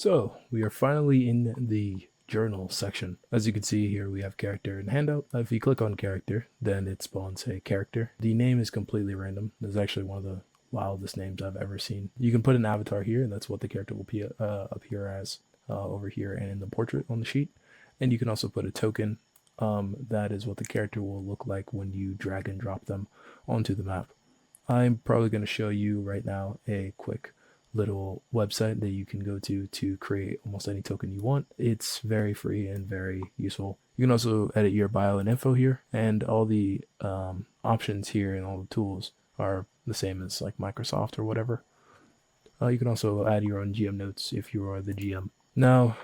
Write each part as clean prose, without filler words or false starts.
So we are finally in the journal section. As you can see here, we have character and handout. If you click on character, then it spawns a character. The name is completely random. This is actually one of the wildest names I've ever seen. You can put an avatar here, and that's what the character will appear as over here and in the portrait on the sheet. And you can also put a token. That is what the character will look like when you drag and drop them onto the map. I'm probably going to show you right now a quick little website that you can go to create almost any token you want. It's very free and very useful. You can also edit your bio and info here, and all the options here and all the tools are the same as like Microsoft or whatever. You can also add your own GM notes if you are the GM. Now,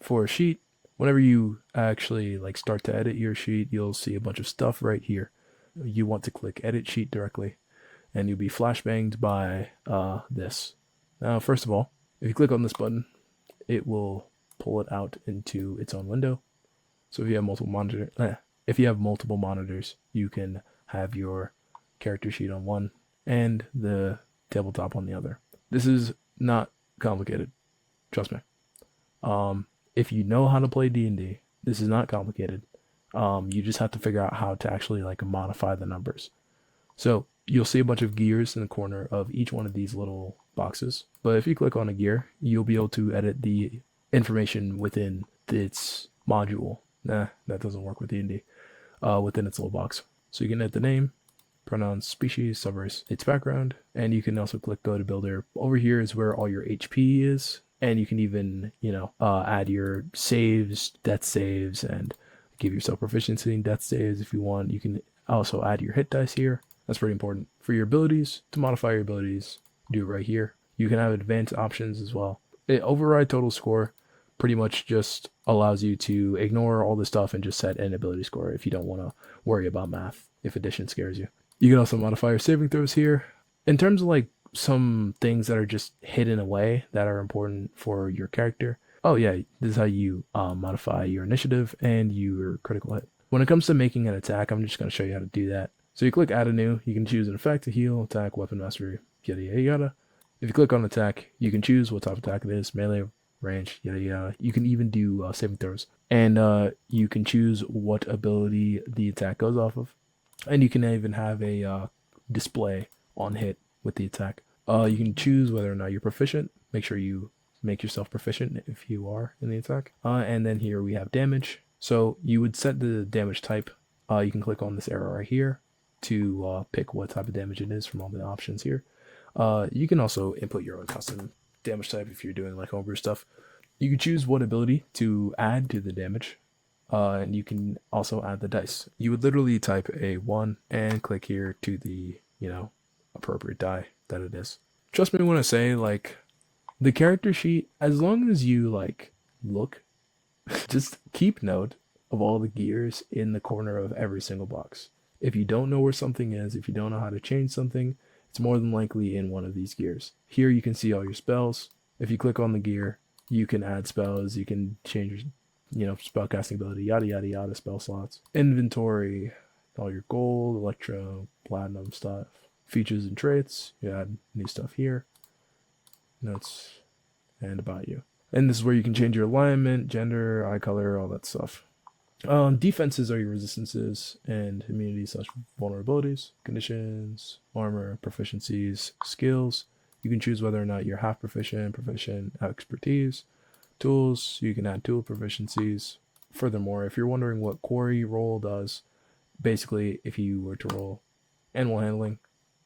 for a sheet, whenever you actually like start to edit your sheet, you'll see a bunch of stuff right here. You want to click edit sheet directly, and you'll be flashbanged by this. Now, first of all, if you click on this button, it will pull it out into its own window. So if you have multiple monitors, you can have your character sheet on one and the tabletop on the other. This is not complicated, trust me. If you know how to play D&D, this is not complicated. You just have to figure out how to actually like modify the numbers. So you'll see a bunch of gears in the corner of each one of these little boxes. But if you click on a gear, you'll be able to edit the information within its module. Nah, that doesn't work with D&D. Within its little box. So you can edit the name, pronouns, species, subrace, its background, and you can also click go to builder. Over here is where all your HP is, and you can even, add your saves, death saves, and give yourself proficiency in death saves if you want. You can also add your hit dice here. That's pretty important. For your abilities, to modify your abilities, do it right here. You can have advanced options as well. Override total score pretty much just allows you to ignore all this stuff and just set an ability score if you don't want to worry about math, if addition scares you. You can also modify your saving throws here. In terms of like some things that are just hidden away that are important for your character. Oh yeah, this is how you modify your initiative and your critical hit. When it comes to making an attack, I'm just going to show you how to do that. So you click add a new, you can choose an effect, a heal, attack, weapon mastery, yada yada yada. If you click on attack, you can choose what type of attack it is, melee, range, yada yada. You can even do saving throws. And you can choose what ability the attack goes off of. And you can even have a display on hit with the attack. You can choose whether or not you're proficient. Make sure you make yourself proficient if you are in the attack. And then here we have damage. So you would set the damage type. You can click on this arrow right here to pick what type of damage it is from all the options here. You can also input your own custom damage type if you're doing like homebrew stuff. You can choose what ability to add to the damage. And you can also add the dice. You would literally type a 1 and click here to the, appropriate die that it is. Trust me when I say, like, the character sheet, as long as you, look, just keep note of all the gears in the corner of every single box. If you don't know where something is, if you don't know how to change something, it's more than likely in one of these gears. Here you can see all your spells. If you click on the gear, you can add spells, you can change your spellcasting ability, yada yada yada, spell slots, inventory, all your gold, electro, platinum stuff, features and traits. You add new stuff here, notes, and about you. And this is where you can change your alignment, gender, eye color, all that stuff. Defenses are your resistances and immunities / vulnerabilities, conditions, armor, proficiencies, skills. You can choose whether or not you're half proficient, expertise. Tools, you can add tool proficiencies. Furthermore, if you're wondering what quarry roll does, basically if you were to roll animal handling,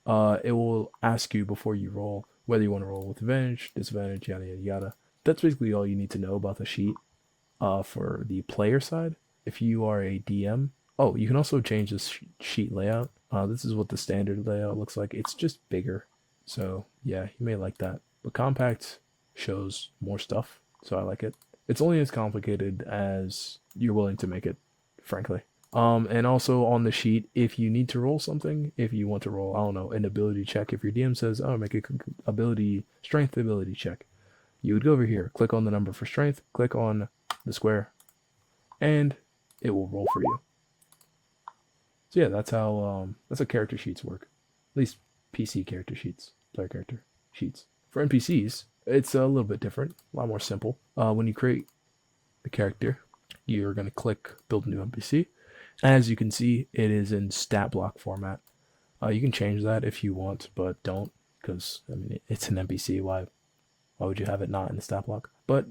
it will ask you before you roll whether you want to roll with advantage, disadvantage, yada yada yada. That's basically all you need to know about the sheet for the player side. If you are a DM, you can also change this sheet layout. This is what the standard layout looks like. It's just bigger, so yeah, you may like that. But compact shows more stuff. So I like it. It's only as complicated as you're willing to make it, frankly. And also on the sheet, if you need to roll something, if you want to roll, I don't know, an ability check, if your DM says, make a strength ability check, you would go over here, click on the number for strength, click on the square, and it will roll for you. So yeah, that's how character sheets work. At least PC character sheets, player character sheets. For NPCs, it's a little bit different, a lot more simple. When you create the character, you're going to click build new NPC. As you can see, it is in stat block format. You can change that if you want, but don't, because I mean it's an NPC. Why would you have it not in the stat block? But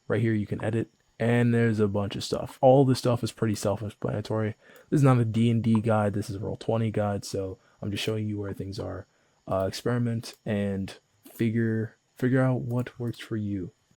right here you can edit, and there's a bunch of stuff. All this stuff is pretty self-explanatory. This is not a D&D guide. This is a Roll20 guide, so I'm just showing you where things are. Experiment and figure out what works for you.